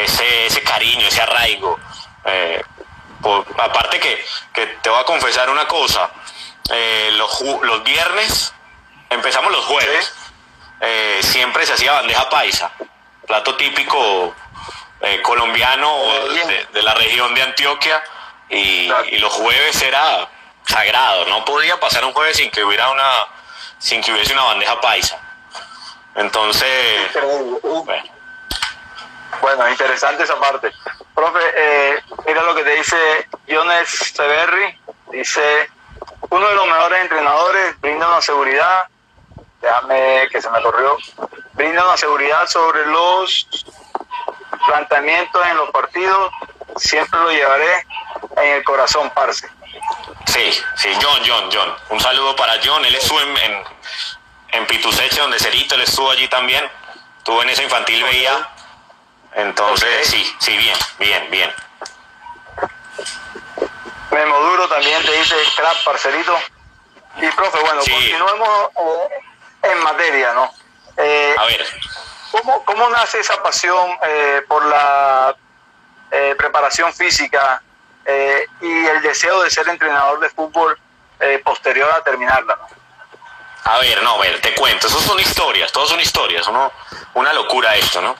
ese cariño, ese arraigo. Aparte que te voy a confesar una cosa, los viernes, empezamos los jueves, siempre se hacía bandeja paisa, plato típico colombiano de la región de Antioquia, y los jueves era sagrado, no podía pasar un jueves sin que hubiese una bandeja paisa. Entonces, bueno, interesante esa parte. Profe, mira lo que te dice Jones Severri, dice: uno de los mejores entrenadores, brinda una seguridad, déjame que se me corrió, brinda una seguridad sobre los planteamientos en los partidos, siempre lo llevaré en el corazón, parce. Sí, John. Un saludo para John. Él estuvo en Pituseche, donde Cerito, él estuvo allí también. Estuvo en esa infantil veía. Entonces, sí, bien. Memo Duro también te dice crack, parcerito. Y profe, bueno, continuemos en materia, ¿no? A ver. ¿Cómo nace esa pasión por la preparación física y el deseo de ser entrenador de fútbol posterior a terminarla, ¿no? A ver, te cuento, todos son historias, una locura esto, ¿no?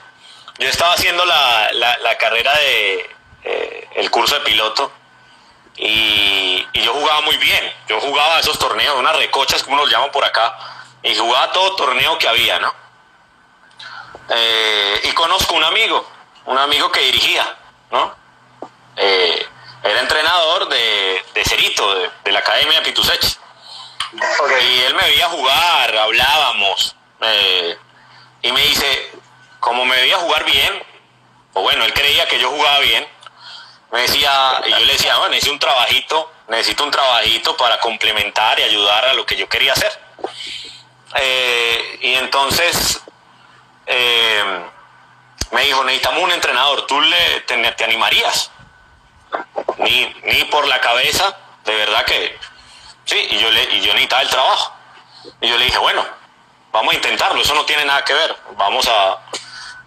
Yo estaba haciendo la carrera el curso de piloto, y yo jugaba muy bien, yo jugaba esos torneos, unas recochas como los llaman por acá, y jugaba todo torneo que había, ¿no? Y conozco un amigo que dirigía, ¿no? Era entrenador de Cerito, de la Academia de Pituseche. Okay. Y él me veía jugar, hablábamos, y me dice, como me veía jugar bien, o bueno, él creía que yo jugaba bien, me decía, y yo le decía, bueno, necesito un trabajito para complementar y ayudar a lo que yo quería hacer. Y entonces me dijo, necesitamos un entrenador, ¿tú te animarías? Ni por la cabeza, de verdad que sí, y yo necesitaba el trabajo. Y yo le dije, bueno, vamos a intentarlo, eso no tiene nada que ver,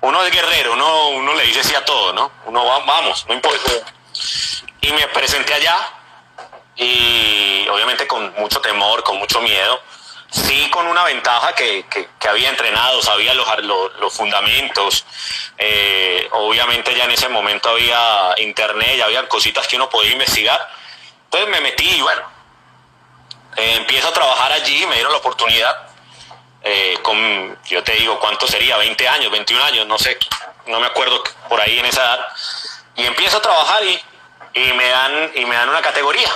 uno es guerrero, uno le dice sí a todo, ¿no? Vamos, no importa. Y me presenté allá, y obviamente con mucho temor, con mucho miedo, sí, con una ventaja que había entrenado, sabía los fundamentos, obviamente ya en ese momento había internet, ya había cositas que uno podía investigar, entonces me metí y bueno, empiezo a trabajar allí, me dieron la oportunidad, yo te digo, ¿cuánto sería? 20 años, 21 años, no sé, no me acuerdo, por ahí en esa edad, y empiezo a trabajar y me dan una categoría.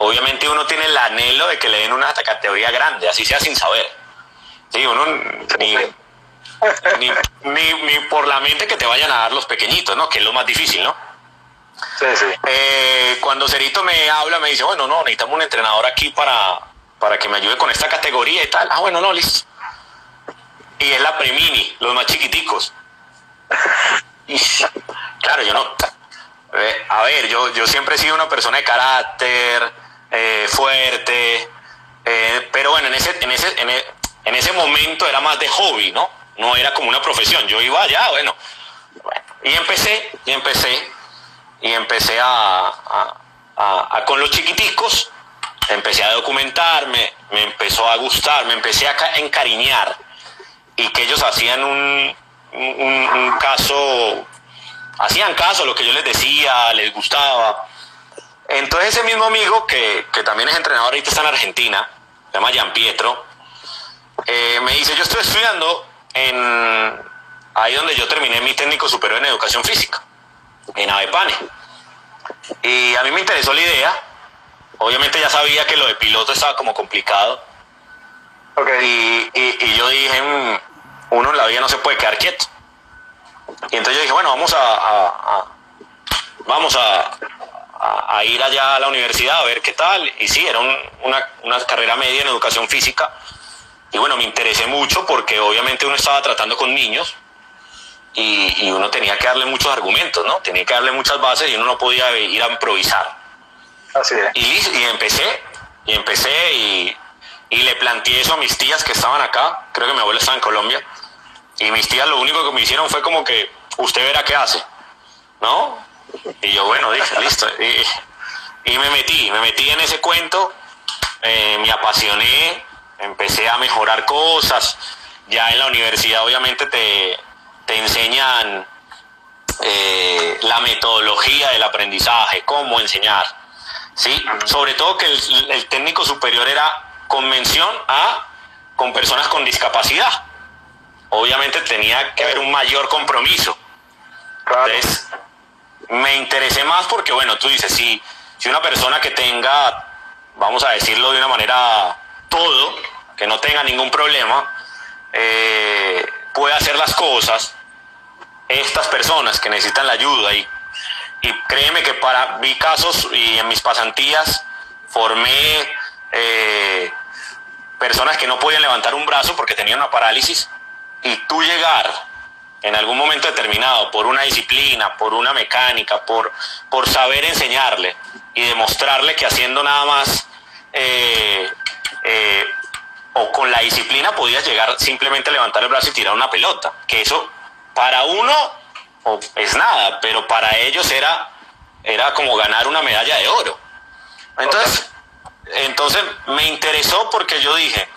Obviamente uno tiene el anhelo de que le den una categoría grande, así sea sin saber. Sí, uno ni por la mente que te vayan a dar los pequeñitos, ¿no? Que es lo más difícil, ¿no? Sí. Cuando Cerito me habla, me dice, bueno, no, necesitamos un entrenador aquí para que me ayude con esta categoría y tal. Ah, bueno, no, listo. Y es la Premini, los más chiquiticos. Y claro, yo no... A ver, yo siempre he sido una persona de carácter, fuerte, pero bueno, en ese momento era más de hobby, ¿no? No era como una profesión, yo iba allá, bueno, y empecé a con los chiquiticos, empecé a documentarme, me empezó a gustar, me empecé a encariñar, y que ellos hacían un caso... Hacían caso a lo que yo les decía, les gustaba. Entonces ese mismo amigo, que también es entrenador, ahorita está en Argentina, se llama Gian Pietro, me dice, yo estoy estudiando ahí donde yo terminé mi técnico superior en educación física, en Avepane. Y a mí me interesó la idea, obviamente ya sabía que lo de piloto estaba como complicado. Okay. Y yo dije, uno en la vida no se puede quedar quieto. Y entonces yo dije, bueno, vamos a ir allá a la universidad a ver qué tal. Y sí, era una carrera media en educación física. Y bueno, me interesé mucho porque obviamente uno estaba tratando con niños y uno tenía que darle muchos argumentos, ¿no? Tenía que darle muchas bases y uno no podía ir a improvisar. Así es. Y empecé y le planteé eso a mis tías que estaban acá. Creo que mi abuela estaba en Colombia. Y mis tías lo único que me hicieron fue como que usted verá qué hace, ¿no? Y yo, bueno, dije, listo. Y me metí en ese cuento, me apasioné, empecé a mejorar cosas. Ya en la universidad obviamente te enseñan la metodología del aprendizaje, cómo enseñar, ¿sí? Sobre todo que el técnico superior era convención con personas con discapacidad. Obviamente tenía que haber un mayor compromiso. Claro. Entonces, me interesé más porque, bueno, tú dices, si una persona que tenga, vamos a decirlo de una manera, todo, que no tenga ningún problema, puede hacer las cosas, estas personas que necesitan la ayuda, y créeme que vi casos, y en mis pasantías formé personas que no podían levantar un brazo porque tenían una parálisis, y tú llegar en algún momento determinado, por una disciplina, por una mecánica, por saber enseñarle y demostrarle que haciendo nada más o con la disciplina podías llegar simplemente a levantar el brazo y tirar una pelota, que eso para uno es nada, pero para ellos era como ganar una medalla de oro. Entonces me interesó porque yo dije,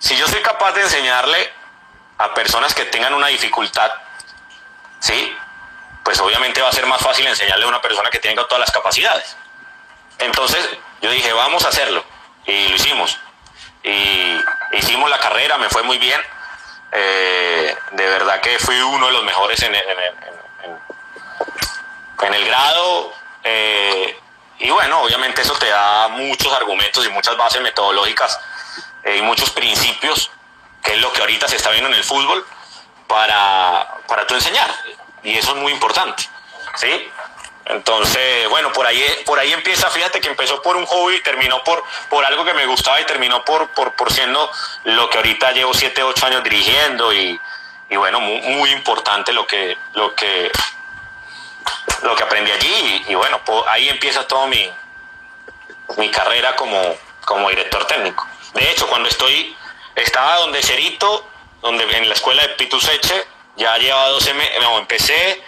si yo soy capaz de enseñarle a personas que tengan una dificultad, ¿sí? Pues obviamente va a ser más fácil enseñarle a una persona que tenga todas las capacidades. Entonces yo dije, vamos a hacerlo, y lo hicimos. Y hicimos la carrera, me fue muy bien. De verdad que fui uno de los mejores en el grado. Y bueno, obviamente eso te da muchos argumentos y muchas bases metodológicas y muchos principios, que es lo que ahorita se está viendo en el fútbol, para tú enseñar, y eso es muy importante, ¿sí? Entonces, bueno, por ahí empieza. Fíjate que empezó por un hobby, terminó por algo que me gustaba, y terminó por siendo lo que ahorita llevo 7, 8 años dirigiendo, y bueno, muy importante lo que aprendí allí, y bueno, ahí empieza toda mi carrera como director técnico. De hecho, cuando estaba donde Cerito, en la escuela de Pituseche, ya llevaba 12 meses, empecé,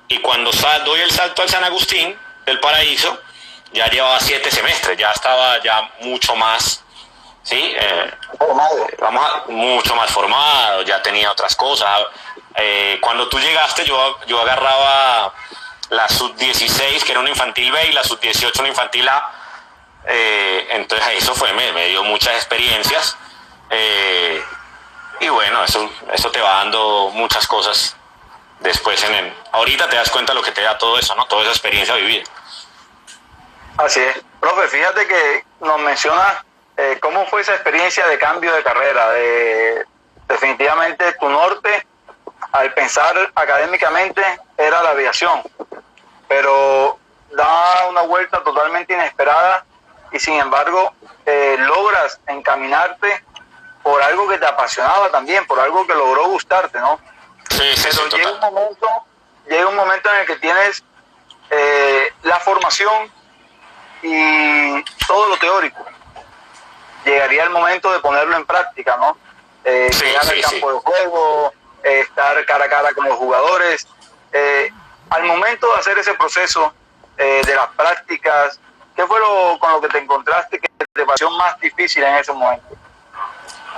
y cuando doy el salto al San Agustín del Paraíso, ya llevaba 7 semestres, ya estaba ya mucho más, ¿sí? Mucho más formado, ya tenía otras cosas. Cuando tú llegaste, yo agarraba la sub-16, que era una infantil B, y la sub-18, una infantil A. Entonces eso me dio muchas experiencias, y bueno, eso te va dando muchas cosas después. Ahorita te das cuenta lo que te da todo eso, ¿no? Toda esa experiencia vivida. Así es. Profe, fíjate que nos menciona cómo fue esa experiencia de cambio de carrera. Definitivamente tu norte, al pensar académicamente, era la aviación, pero da una vuelta totalmente inesperada, y sin embargo logras encaminarte por algo que te apasionaba también, por algo que logró gustarte, ¿no? Sí, pero llega un momento en el que tienes la formación y todo lo teórico. Llegaría el momento de ponerlo en práctica, ¿no? Llegar al campo de juego, estar cara a cara con los jugadores. Al momento de hacer ese proceso de las prácticas, ¿qué fue con lo que te encontraste que te pareció más difícil en ese momento?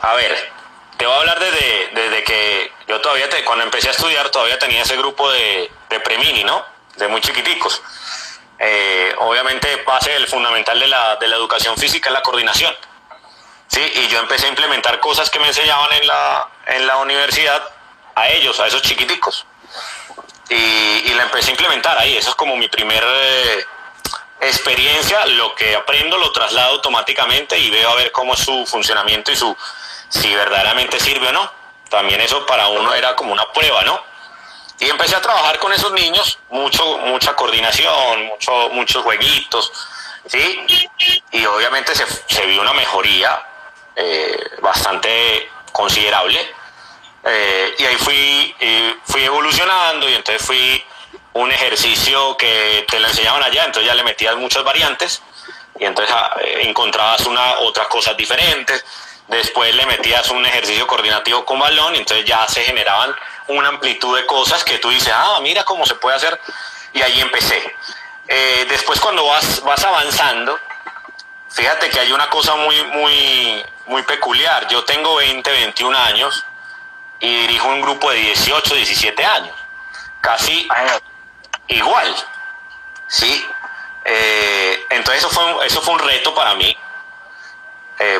A ver, te voy a hablar desde que yo cuando empecé a estudiar, todavía tenía ese grupo de premini, ¿no? De muy chiquiticos. Obviamente, base del fundamental de la educación física es la coordinación, ¿sí? Y yo empecé a implementar cosas que me enseñaban en la universidad a ellos, a esos chiquiticos. Y la empecé a implementar ahí. Eso es como mi primer experiencia. Lo que aprendo lo traslado automáticamente y veo a ver cómo es su funcionamiento y si verdaderamente sirve o no. También eso para uno era como una prueba, ¿no? Y empecé a trabajar con esos niños, mucha coordinación, muchos jueguitos, ¿sí? Y obviamente se vio una mejoría bastante considerable. Y ahí fui evolucionando, y entonces fui un ejercicio que te lo enseñaban allá, entonces ya le metías muchas variantes, y entonces encontrabas otras cosas diferentes. Después le metías un ejercicio coordinativo con balón, y entonces ya se generaban una amplitud de cosas que tú dices, mira cómo se puede hacer, y ahí empecé. Después cuando vas avanzando, fíjate que hay una cosa muy peculiar. Yo tengo 21 años y dirijo un grupo de 18, 17 años, casi igual, ¿sí? Entonces eso fue un reto para mí,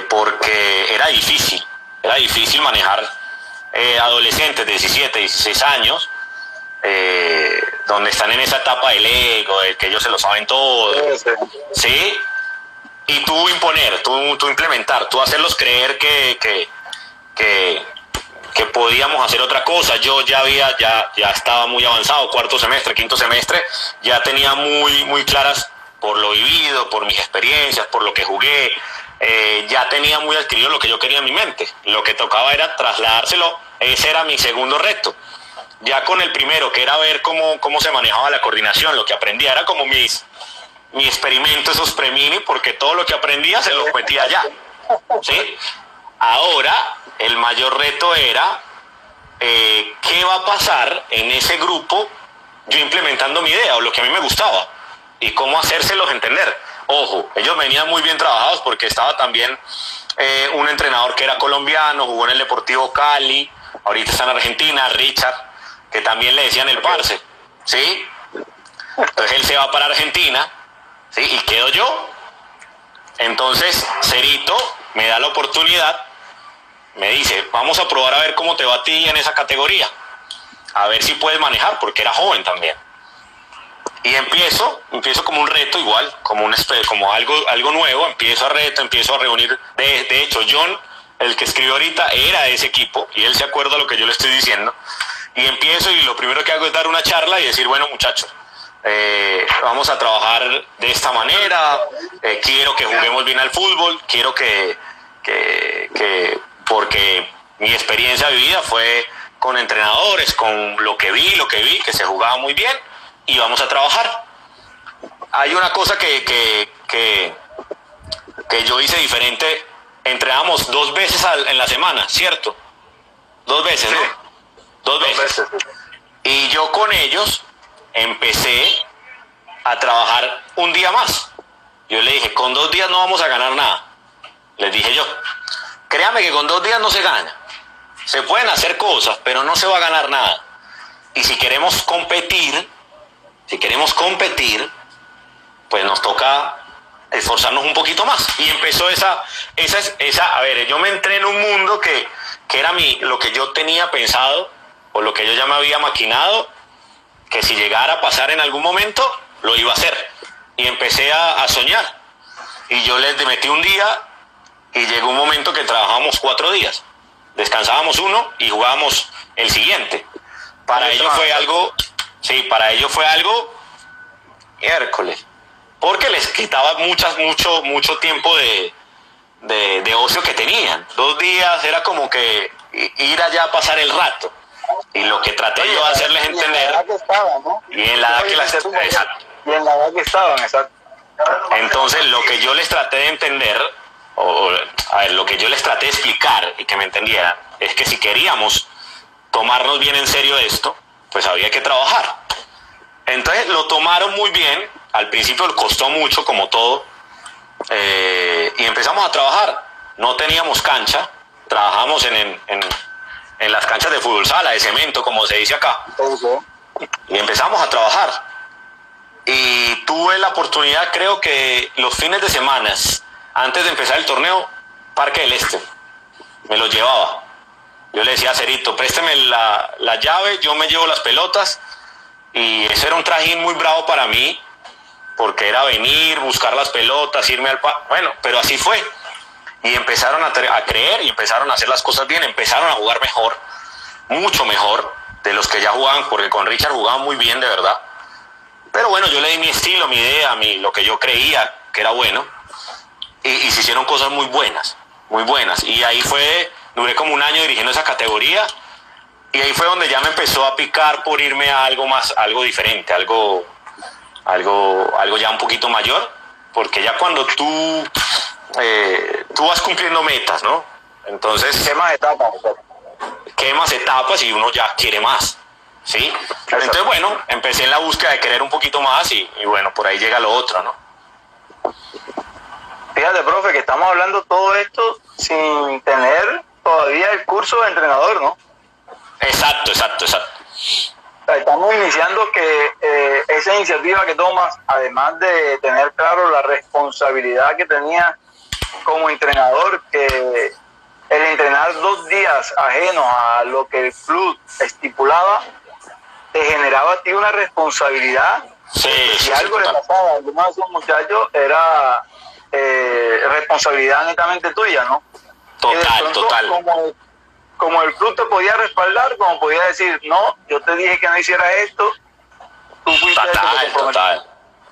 porque era difícil manejar adolescentes de 17, 16 años, donde están en esa etapa del ego, de que ellos se lo saben todo, ¿sí? Y tú imponer, tú implementar, tú hacerlos creer que podíamos hacer otra cosa. Yo ya estaba muy avanzado, cuarto semestre, quinto semestre, ya tenía muy claras, por lo vivido, por mis experiencias, por lo que jugué, ya tenía muy adquirido lo que yo quería en mi mente. Lo que tocaba era trasladárselo. Ese era mi segundo reto. Ya con el primero, que era ver cómo se manejaba la coordinación, lo que aprendía era como mi experimento, esos premini, porque todo lo que aprendía se lo metía allá, ¿sí? Ahora, el mayor reto era qué va a pasar en ese grupo, yo implementando mi idea o lo que a mí me gustaba, y cómo hacérselos entender. Ojo, ellos venían muy bien trabajados, porque estaba también un entrenador que era colombiano, jugó en el Deportivo Cali, ahorita está en Argentina, Richard, que también le decían el parce, ¿sí? Entonces él se va para Argentina, ¿sí? Y quedo yo. Entonces Cerito me da la oportunidad, me dice, vamos a probar a ver cómo te va a ti en esa categoría, a ver si puedes manejar, porque era joven también. Y empiezo como un reto, igual, como algo nuevo, empiezo a reunir. De hecho, John, el que escribió ahorita, era de ese equipo, y él se acuerda de lo que yo le estoy diciendo. Y empiezo, y lo primero que hago es dar una charla y decir, bueno, muchachos, vamos a trabajar de esta manera, quiero que juguemos bien al fútbol, quiero que porque mi experiencia vivida fue con entrenadores, con lo que vi, que se jugaba muy bien, y vamos a trabajar. Hay una cosa que yo hice diferente. Entrenábamos 2 veces en la semana, ¿cierto? 2 veces, ¿no? Sí. 2 veces. Y yo con ellos empecé a trabajar un día más. Yo le dije, con 2 días no vamos a ganar nada. Les dije yo, créame que con 2 días no se gana. Se pueden hacer cosas, pero no se va a ganar nada. Y si queremos competir, pues nos toca esforzarnos un poquito más. Y empezó esa, a ver, yo me entré en un mundo que era lo que yo tenía pensado, o lo que yo ya me había maquinado, que si llegara a pasar en algún momento, lo iba a hacer. Y empecé a soñar. Y yo les metí un día, y llegó un momento que trabajábamos 4 días. Descansábamos uno y jugábamos el siguiente. Para ellos fue algo miércoles, porque les quitaba mucho tiempo de ocio que tenían. 2 días era como que ir allá a pasar el rato. Y lo que traté yo de hacerles entender. Y en la edad que exacto. Y en la edad que estaban, exacto. Entonces, lo que yo les traté de entender, lo que yo les traté de explicar y que me entendieran, es que si queríamos tomarnos bien en serio esto, pues había que trabajar. Entonces lo tomaron muy bien. Al principio costó mucho, como todo, y empezamos a trabajar. No teníamos cancha, trabajamos en las canchas de fútbol sala, de cemento, como se dice acá. Y empezamos a trabajar. Y tuve la oportunidad, creo que los fines de semana, antes de empezar el torneo, Parque del Este, me lo llevaba. Yo le decía a Cerito, présteme la llave, yo me llevo las pelotas. Y eso era un trajín muy bravo para mí, porque era venir, buscar las pelotas, irme al bueno, pero así fue. Y empezaron a creer, y empezaron a hacer las cosas bien, empezaron a jugar mejor, mucho mejor de los que ya jugaban, porque con Richard jugaban muy bien, de verdad. Pero bueno, yo le di mi estilo, mi idea, lo que yo creía que era bueno, y se hicieron cosas muy buenas, muy buenas. Y ahí duré como un año dirigiendo esa categoría. Y ahí fue donde ya me empezó a picar por irme a algo más, algo diferente, algo ya un poquito mayor, porque ya cuando tú vas cumpliendo metas, ¿no? Entonces, ¿qué más etapas? quemas etapas y uno ya quiere más, ¿sí? Entonces, bueno, empecé en la búsqueda de querer un poquito más y bueno, por ahí llega lo otro, ¿no? Fíjate, profe, que estamos hablando todo esto sin tener todavía el curso de entrenador, ¿no? Exacto. Estamos iniciando que esa iniciativa que tomas, además de tener claro la responsabilidad que tenía como entrenador, que el entrenar 2 días ajenos a lo que el club estipulaba, te generaba a ti una responsabilidad. Si algo le pasaba a alguno de esos muchachos, era responsabilidad netamente tuya, ¿no? Total. Como el club te podía respaldar, como podía decir, no, yo te dije que no hicieras esto, tú fuiste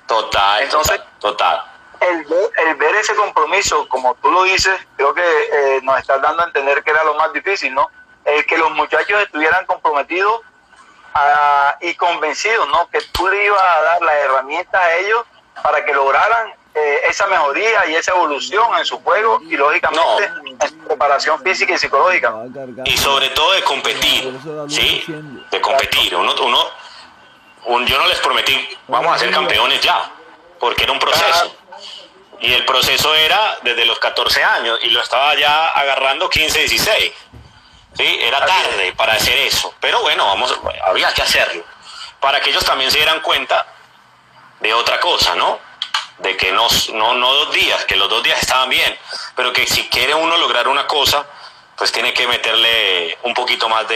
total. Entonces, el ver ese compromiso, como tú lo dices, creo que nos estás dando a entender que era lo más difícil, ¿no? El que los muchachos estuvieran comprometidos y convencidos, ¿no? Que tú le ibas a dar las herramientas a ellos para que lograran esa mejoría y esa evolución en su juego y lógicamente en su preparación física y psicológica. Y sobre todo de competir, ¿sí? De competir. Yo no les prometí, vamos a ser campeones ya, porque era un proceso. Y el proceso era desde los 14 años y lo estaba ya agarrando 15, 16. ¿Sí? Era tarde para hacer eso, pero bueno, había que hacerlo, para que ellos también se dieran cuenta de otra cosa, ¿no? De que no 2 días, que los 2 días estaban bien, pero que si quiere uno lograr una cosa, pues tiene que meterle un poquito más,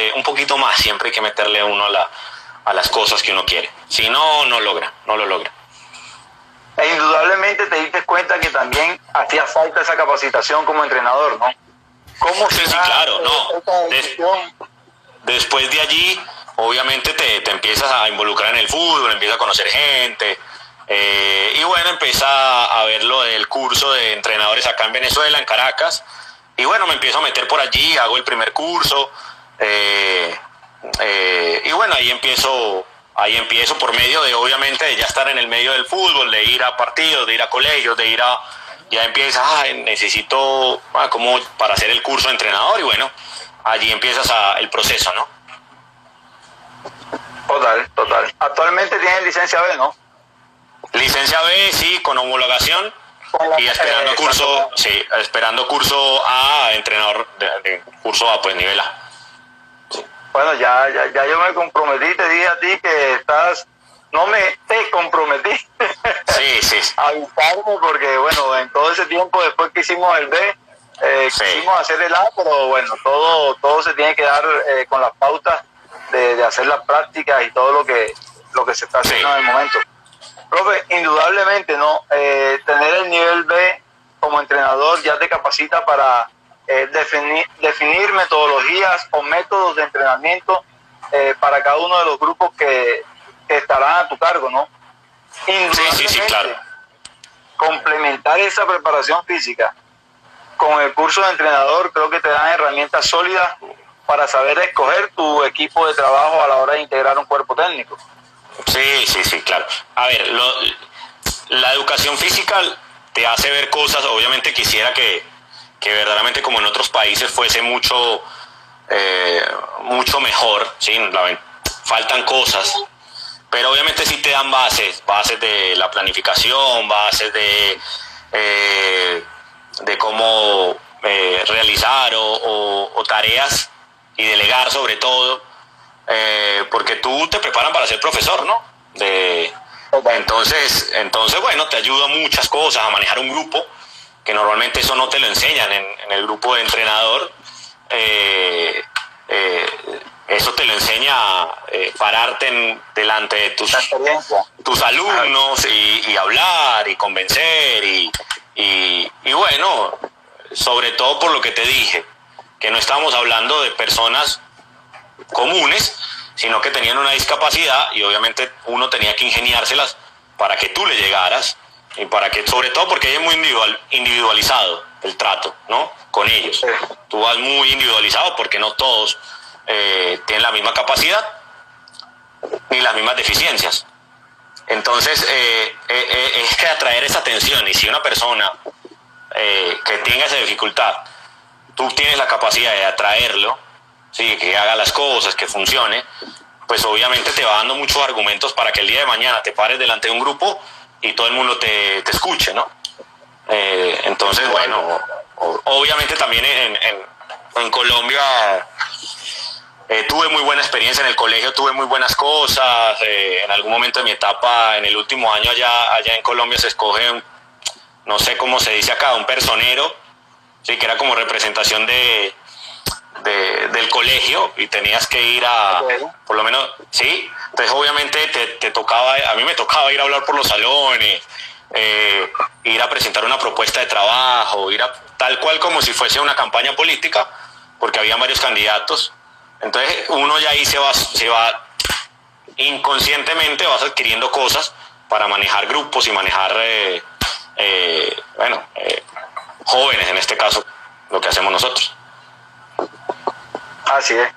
siempre hay que meterle uno a las cosas que uno quiere, si no lo logra. E indudablemente te diste cuenta que también hacía falta esa capacitación como entrenador, ¿no? ¿Cómo sí, claro, después de allí, obviamente te empiezas a involucrar en el fútbol, empiezas a conocer gente, y bueno, empieza a ver lo del curso de entrenadores acá en Venezuela, en Caracas, y bueno, me empiezo a meter por allí, hago el primer curso, y bueno, ahí empiezo por medio de, obviamente, de ya estar en el medio del fútbol, de ir a partidos, de ir a colegios, ya empiezas, necesito como para hacer el curso de entrenador, y bueno, allí empiezas el proceso, ¿no? Total. Actualmente tienes licencia B, ¿no? Licencia B, sí, con homologación, y esperando curso A, entrenador de curso A, pues nivel A. Sí. Bueno, ya yo me comprometí, te dije a ti que te comprometí sí. a avisarme, porque bueno, en todo ese tiempo después que hicimos el B, quisimos hacer el A, pero bueno, todo se tiene que dar con las pautas de hacer las prácticas y todo lo que se está haciendo en el momento. Profe, indudablemente, ¿no? Tener el nivel B como entrenador ya te capacita para definir metodologías o métodos de entrenamiento para cada uno de los grupos que estarán a tu cargo, ¿no? Sí, claro. Complementar esa preparación física con el curso de entrenador creo que te dan herramientas sólidas para saber escoger tu equipo de trabajo a la hora de integrar un cuerpo técnico. Sí, claro. A ver, la educación física te hace ver cosas, obviamente quisiera que verdaderamente como en otros países fuese mucho mejor, ¿sí? Faltan cosas, pero obviamente sí te dan bases de la planificación, bases de cómo realizar o tareas y delegar sobre todo, porque tú te preparan para ser profesor, ¿no? Entonces, bueno, te ayuda muchas cosas a manejar un grupo, que normalmente eso no te lo enseñan en el grupo de entrenador. Eso te lo enseña pararte delante de tus alumnos y hablar y convencer y bueno, sobre todo por lo que te dije, que no estamos hablando de personas comunes, sino que tenían una discapacidad y obviamente uno tenía que ingeniárselas para que tú le llegaras y para que, sobre todo porque es muy individualizado el trato, ¿no? Con ellos. Tú vas muy individualizado porque no todos tienen la misma capacidad ni las mismas deficiencias. Entonces, es que atraer esa atención, y si una persona que tenga esa dificultad, tú tienes la capacidad de atraerlo sí, que haga las cosas, que funcione, pues obviamente te va dando muchos argumentos para que el día de mañana te pares delante de un grupo y todo el mundo te escuche, ¿no? Entonces, bueno, obviamente también en Colombia tuve muy buena experiencia en el colegio, tuve muy buenas cosas. En algún momento de mi etapa, en el último año allá en Colombia se escoge, no sé cómo se dice acá, un personero, sí, que era como representación del colegio, y tenías que ir por lo menos, sí, entonces obviamente te tocaba, a mí me tocaba ir a hablar por los salones, ir a presentar una propuesta de trabajo, tal cual como si fuese una campaña política, porque había varios candidatos. Entonces uno ya ahí se va inconscientemente, vas adquiriendo cosas para manejar grupos y manejar, jóvenes en este caso, lo que hacemos nosotros. Así es.